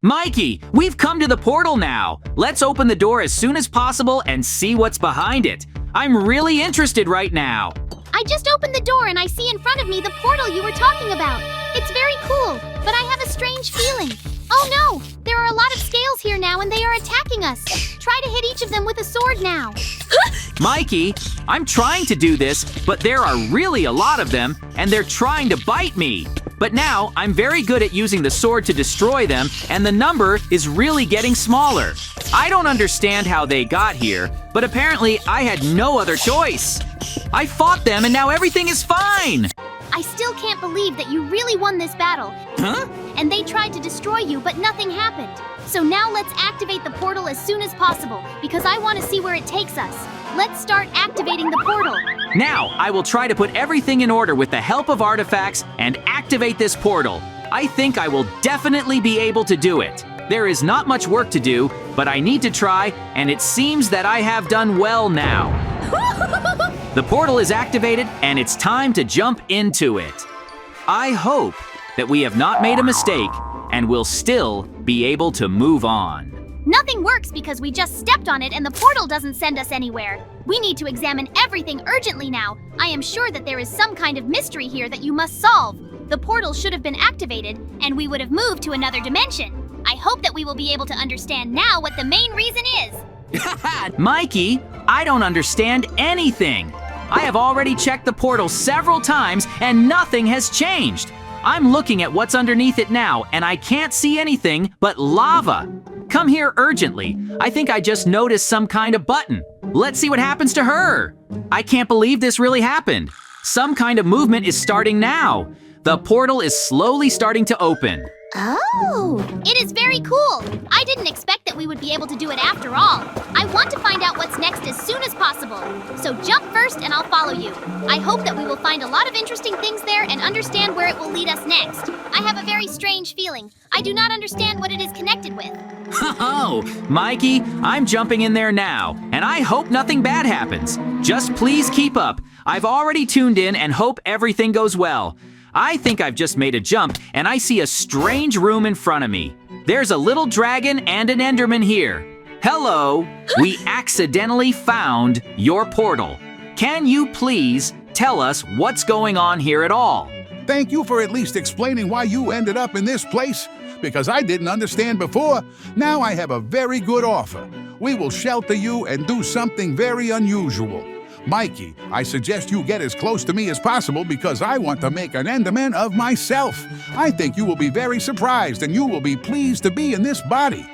Mikey, we've come to the portal now. Let's open the door as soon as possible and see what's behind it. I'm really interested right now. I just opened the door and I see in front of me the portal you were talking about. It's very cool, but I have a strange feeling. Oh no! There are a lot of scales here now and they are attacking us. Try to hit each of them with a sword now. Mikey, I'm trying to do this, but there are really a lot of them, and they're trying to bite me. But now, I'm very good at using the sword to destroy them, and the number is really getting smaller. I don't understand how they got here, but apparently I had no other choice. I fought them and now everything is fine! I still can't believe that you really won this battle. Huh? And they tried to destroy you, but nothing happened. So now let's activate the portal as soon as possible, because I want to see where it takes us. Let's start activating the portal. Now, I will try to put everything in order with the help of artifacts and activate this portal. I think I will definitely be able to do it. There is not much work to do, but I need to try, and it seems that I have done well now. The portal is activated, and it's time to jump into it. I hope that we have not made a mistake and will still be able to move on. Nothing works because we just stepped on it and the portal doesn't send us anywhere. We need to examine everything urgently now. I am sure that there is some kind of mystery here that you must solve. The portal should have been activated, and we would have moved to another dimension. I hope that we will be able to understand now what the main reason is. Mikey, I don't understand anything. I have already checked the portal several times and nothing has changed. I'm looking at what's underneath it now and I can't see anything but lava. Come here urgently. I think I just noticed some kind of button. Let's see what happens to her. I can't believe this really happened. Some kind of movement is starting now. The portal is slowly starting to open. Oh! It is very cool! I didn't expect that we would be able to do it after all. I want to find out what's next as soon as possible. So jump first and I'll follow you. I hope that we will find a lot of interesting things there and understand where it will lead us next. I have a very strange feeling. I do not understand what it is connected with. Oh, Mikey, I'm jumping in there now, and I hope nothing bad happens. Just please keep up. I've already tuned in and hope everything goes well. I think I've just made a jump, and I see a strange room in front of me. There's a little dragon and an Enderman here. Hello, we accidentally found your portal. Can you please tell us what's going on here at all? Thank you for at least explaining why you ended up in this place. Because I didn't understand before, now I have a very good offer. We will shelter you and do something very unusual. Mikey, I suggest you get as close to me as possible because I want to make an Enderman of myself. I think you will be very surprised and you will be pleased to be in this body.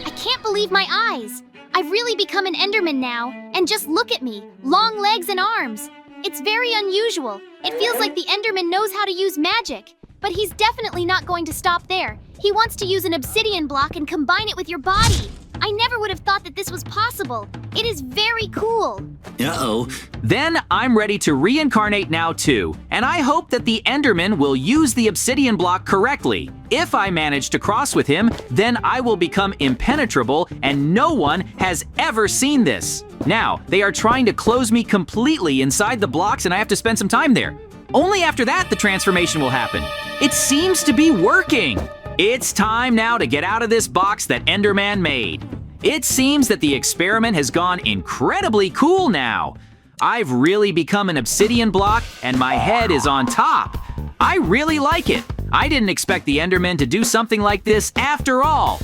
I can't believe my eyes. I've really become an Enderman now. And just look at me, long legs and arms. It's very unusual. It feels like the Enderman knows how to use magic. But he's definitely not going to stop there. He wants to use an obsidian block and combine it with your body. I never would have thought that this was possible. It is very cool. Uh-oh. Then I'm ready to reincarnate now too, and I hope that the Enderman will use the obsidian block correctly. If I manage to cross with him, then I will become impenetrable and no one has ever seen this. Now, they are trying to close me completely inside the blocks and I have to spend some time there. Only after that the transformation will happen. It seems to be working. It's time now to get out of this box that Enderman made. It seems that the experiment has gone incredibly cool now. I've really become an obsidian block and my head is on top. I really like it. I didn't expect the Enderman to do something like this after all.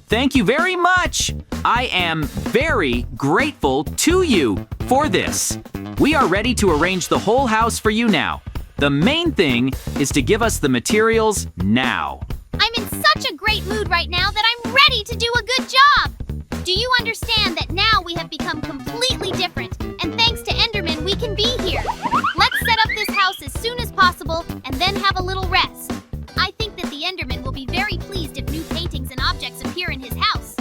Thank you very much. I am very grateful to you for this. We are ready to arrange the whole house for you now. The main thing is to give us the materials now. I'm in such a great mood right now that I'm ready to do a good job. Do you understand that now we have become completely different, and thanks to Enderman we can be here? Let's set up this house as soon as possible and then have a little rest. I think that the Enderman will be very pleased if new paintings and objects appear in his house.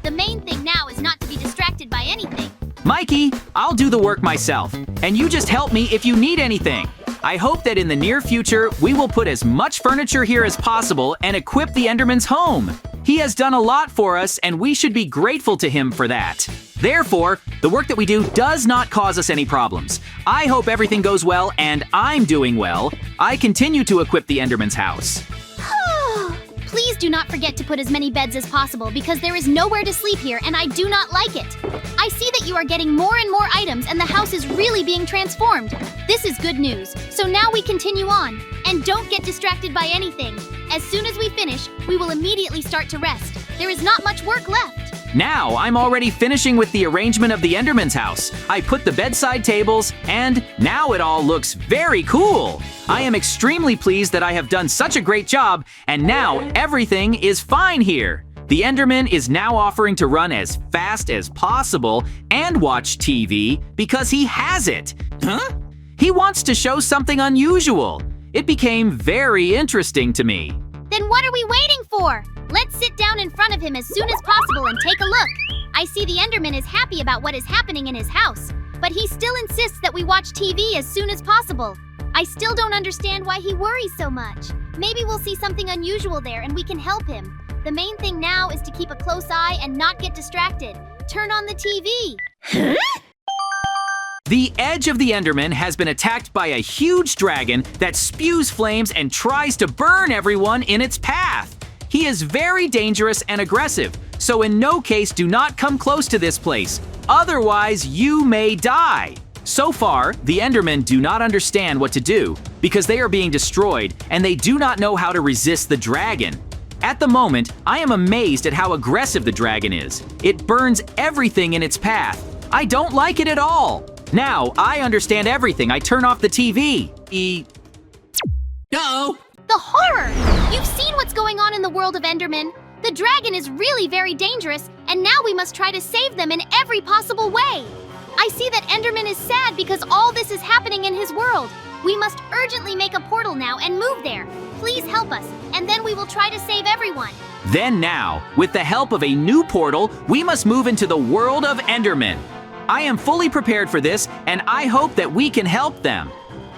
The main thing now is not to be distracted by anything. Mikey, I'll do the work myself, and you just help me if you need anything. I hope that in the near future, we will put as much furniture here as possible and equip the Enderman's home. He has done a lot for us, and we should be grateful to him for that. Therefore, the work that we do does not cause us any problems. I hope everything goes well, and I'm doing well. I continue to equip the Enderman's house. Please do not forget to put as many beds as possible because there is nowhere to sleep here and I do not like it. I see that you are getting more and more items and the house is really being transformed. This is good news. So now we continue on. And don't get distracted by anything. As soon as we finish, we will immediately start to rest. There is not much work left. Now, I'm already finishing with the arrangement of the Enderman's house. I put the bedside tables, and now it all looks very cool. I am extremely pleased that I have done such a great job, and now everything is fine here. The Enderman is now offering to run as fast as possible and watch TV because he has it. Huh? He wants to show something unusual. It became very interesting to me. Then what are we waiting for? Let's sit down in front of him as soon as possible and take a look. I see the Enderman is happy about what is happening in his house, but he still insists that we watch TV as soon as possible. I still don't understand why he worries so much. Maybe we'll see something unusual there and we can help him. The main thing now is to keep a close eye and not get distracted. Turn on the TV. Huh? The edge of the Enderman has been attacked by a huge dragon that spews flames and tries to burn everyone in its path. He is very dangerous and aggressive, so in no case do not come close to this place. Otherwise, you may die. So far, the Endermen do not understand what to do because they are being destroyed and they do not know how to resist the dragon. At the moment, I am amazed at how aggressive the dragon is. It burns everything in its path. I don't like it at all. Now, I understand everything. I turn off the TV. Uh-oh! The horror! You've seen what's going on in the world of Enderman. The dragon is really very dangerous, and now we must try to save them in every possible way. I see that Enderman is sad because all this is happening in his world. We must urgently make a portal now and move there. Please help us, and then we will try to save everyone. Then now, with the help of a new portal, we must move into the world of Enderman. I am fully prepared for this, and I hope that we can help them.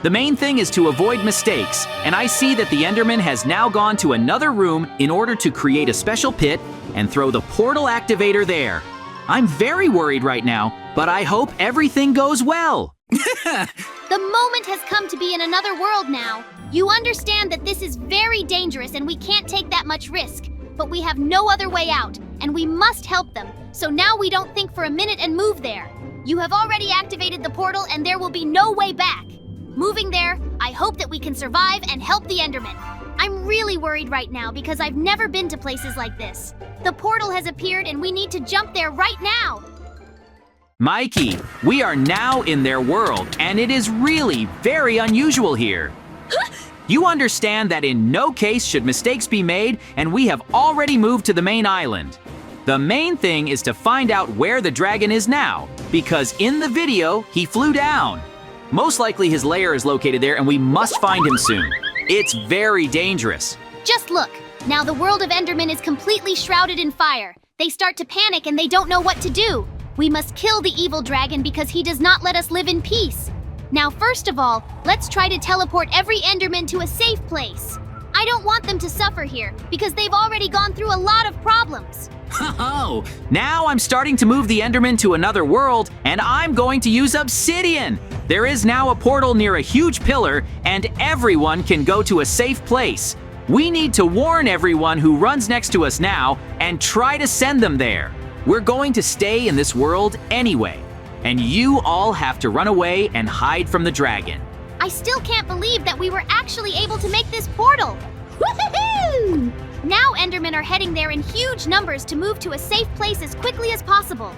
The main thing is to avoid mistakes, and I see that the Enderman has now gone to another room in order to create a special pit and throw the portal activator there. I'm very worried right now, but I hope everything goes well. The moment has come to be in another world now. You understand that this is very dangerous and we can't take that much risk, but we have no other way out, and we must help them. So now we don't think for a minute and move there. You have already activated the portal and there will be no way back. Moving there, I hope that we can survive and help the Enderman. I'm really worried right now because I've never been to places like this. The portal has appeared and we need to jump there right now. Mikey, we are now in their world, and it is really very unusual here. You understand that in no case should mistakes be made, and we have already moved to the main island. The main thing is to find out where the dragon is now, because in the video, he flew down. Most likely his lair is located there and we must find him soon. It's very dangerous. Just look. Now the world of Enderman is completely shrouded in fire. They start to panic and they don't know what to do. We must kill the evil dragon because he does not let us live in peace. Now first of all, let's try to teleport every Enderman to a safe place. I don't want them to suffer here because they've already gone through a lot of problems. Oh, now I'm starting to move the Enderman to another world, and I'm going to use obsidian. There is now a portal near a huge pillar, and everyone can go to a safe place. We need to warn everyone who runs next to us now and try to send them there. We're going to stay in this world anyway, and you all have to run away and hide from the dragon. I still can't believe that we were actually able to make this portal. Woohoo! Now Endermen are heading there in huge numbers to move to a safe place as quickly as possible.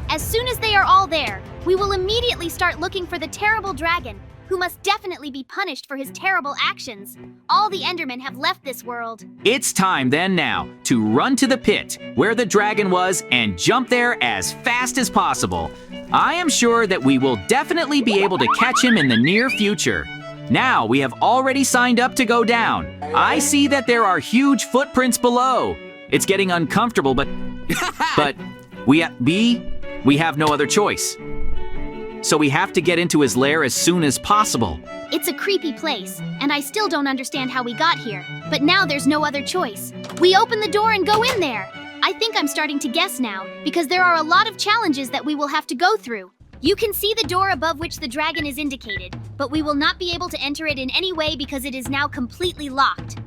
As soon as they are all there, we will immediately start looking for the terrible dragon, who must definitely be punished for his terrible actions. All the Endermen have left this world. It's time then now to run to the pit where the dragon was and jump there as fast as possible. I am sure that we will definitely be able to catch him in the near future. Now we have already signed up to go down. I see that there are huge footprints below. It's getting uncomfortable, but we have no other choice. so we have to get into his lair as soon as possible. It's a creepy place, and I still don't understand how we got here. But now there's no other choice. We open the door and go in there. I think I'm starting to guess now, because there are a lot of challenges that we will have to go through. You can see the door above which the dragon is indicated, but we will not be able to enter it in any way because it is now completely locked.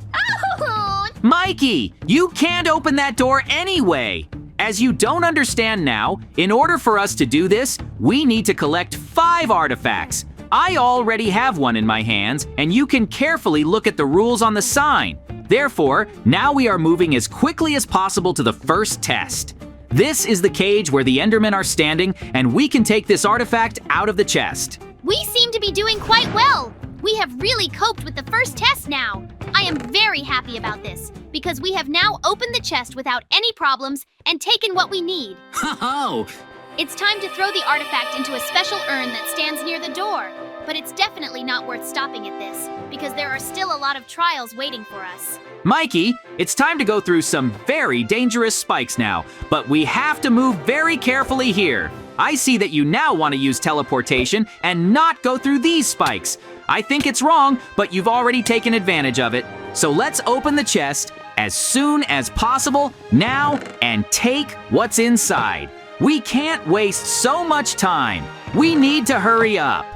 Oh! Mikey, you can't open that door anyway. As you don't understand now, in order for us to do this, we need to collect 5 artifacts. I already have one in my hands, and you can carefully look at the rules on the sign. Therefore, now we are moving as quickly as possible to the first test. This is the cage where the Endermen are standing, and we can take this artifact out of the chest. We seem to be doing quite well. We have really coped with the first test now. I am very happy about this, because we have now opened the chest without any problems and taken what we need. Oh! It's time to throw the artifact into a special urn that stands near the door. But it's definitely not worth stopping at this, because there are still a lot of trials waiting for us. Mikey, it's time to go through some very dangerous spikes now, but we have to move very carefully here. I see that you now want to use teleportation and not go through these spikes. I think it's wrong, but you've already taken advantage of it. So let's open the chest as soon as possible now and take what's inside. We can't waste so much time. We need to hurry up.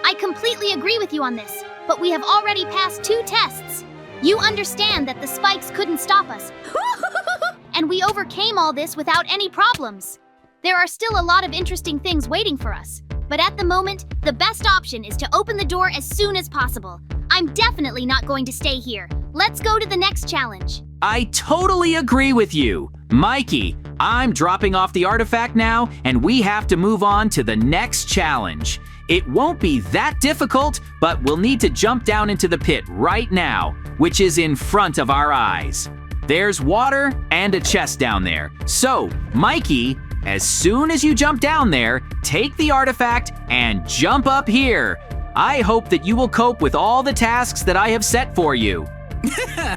I completely agree with you on this, but we have already passed 2 tests. You understand that the spikes couldn't stop us. And we overcame all this without any problems. There are still a lot of interesting things waiting for us. But at the moment, the best option is to open the door as soon as possible. I'm definitely not going to stay here. Let's go to the next challenge. I totally agree with you. Mikey, I'm dropping off the artifact now, and we have to move on to the next challenge. It won't be that difficult, but we'll need to jump down into the pit right now, which is in front of our eyes. There's water and a chest down there. So, Mikey, as soon as you jump down there, take the artifact and jump up here. I hope that you will cope with all the tasks that I have set for you.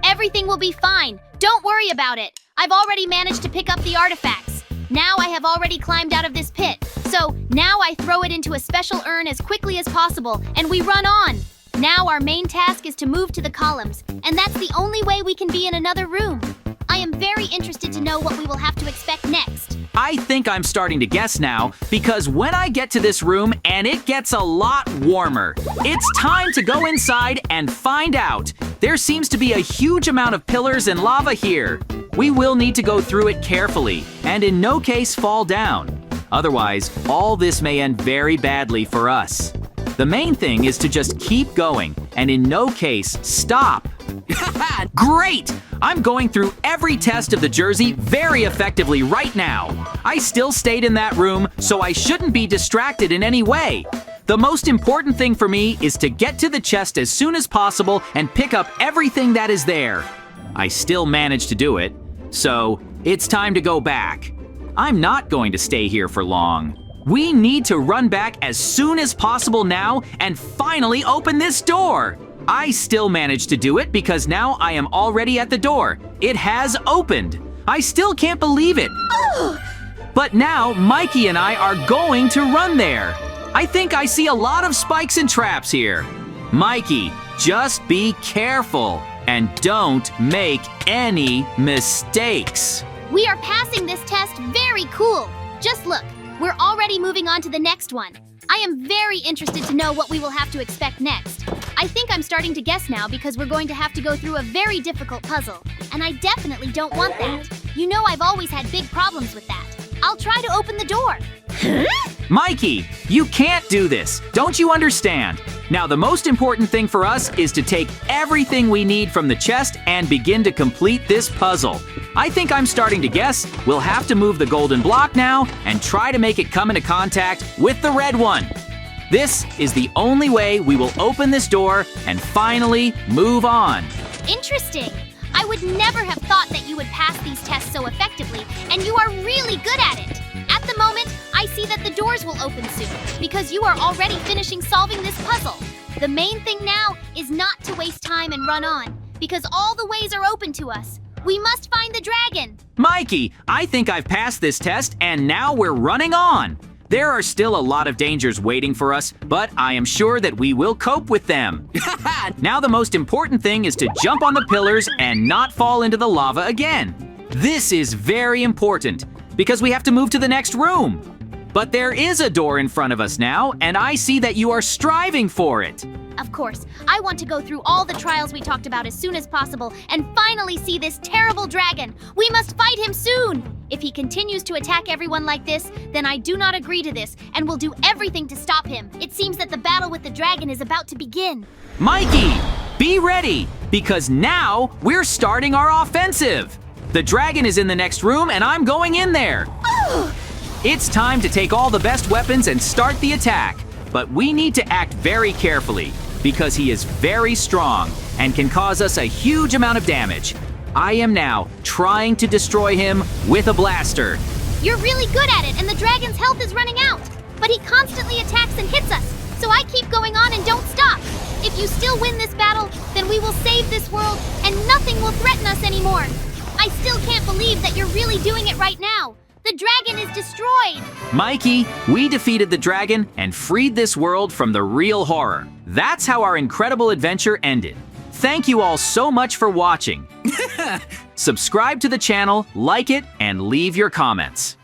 Everything will be fine. Don't worry about it. I've already managed to pick up the artifacts. Now I have already climbed out of this pit. So now I throw it into a special urn as quickly as possible, and we run on. Now our main task is to move to the columns, and that's the only way we can be in another room. I am very interested to know what we will have to expect next. I think I'm starting to guess now, because when I get to this room and it gets a lot warmer, it's time to go inside and find out. There seems to be a huge amount of pillars and lava here. We will need to go through it carefully and in no case fall down. Otherwise, all this may end very badly for us. The main thing is to just keep going and in no case stop. Great! I'm going through every test of the jersey very effectively right now. I still stayed in that room, so I shouldn't be distracted in any way. The most important thing for me is to get to the chest as soon as possible and pick up everything that is there. I still managed to do it, so it's time to go back. I'm not going to stay here for long. We need to run back as soon as possible now and finally open this door. I still managed to do it because now I am already at the door. It has opened. I still can't believe it. But now Mikey and I are going to run there. I think I see a lot of spikes and traps here. Mikey, just be careful and don't make any mistakes. We are passing this test very cool. Just look, we're already moving on to the next one. I am very interested to know what we will have to expect next. I think I'm starting to guess now because we're going to have to go through a very difficult puzzle. And I definitely don't want that. You know I've always had big problems with that. I'll try to open the door. Mikey, you can't do this. Don't you understand? Now the most important thing for us is to take everything we need from the chest and begin to complete this puzzle. I think I'm starting to guess we'll have to move the golden block now and try to make it come into contact with the red one. This is the only way we will open this door and finally move on. Interesting. I would never have thought that you would pass these tests so effectively, and you are really good at it. At the moment, I see that the doors will open soon, because you are already finishing solving this puzzle. The main thing now is not to waste time and run on, because all the ways are open to us. We must find the dragon. Mikey, I think I've passed this test and now we're running on. There are still a lot of dangers waiting for us, but I am sure that we will cope with them. Now the most important thing is to jump on the pillars and not fall into the lava again. This is very important because we have to move to the next room. But there is a door in front of us now, and I see that you are striving for it. Of course, I want to go through all the trials we talked about as soon as possible and finally see this terrible dragon. We must fight him soon! If he continues to attack everyone like this, then I do not agree to this and will do everything to stop him. It seems that the battle with the dragon is about to begin. Mikey, be ready, because now we're starting our offensive. The dragon is in the next room, and I'm going in there. It's time to take all the best weapons and start the attack. But we need to act very carefully, because he is very strong and can cause us a huge amount of damage. I am now trying to destroy him with a blaster. You're really good at it, and the dragon's health is running out. But he constantly attacks and hits us, so I keep going on and don't stop. If you still win this battle, then we will save this world, and nothing will threaten us anymore. I still can't believe that you're really doing it right now. The dragon is destroyed! Mikey, we defeated the dragon and freed this world from the real horror. That's how our incredible adventure ended. Thank you all so much for watching. Subscribe to the channel, like it, and leave your comments.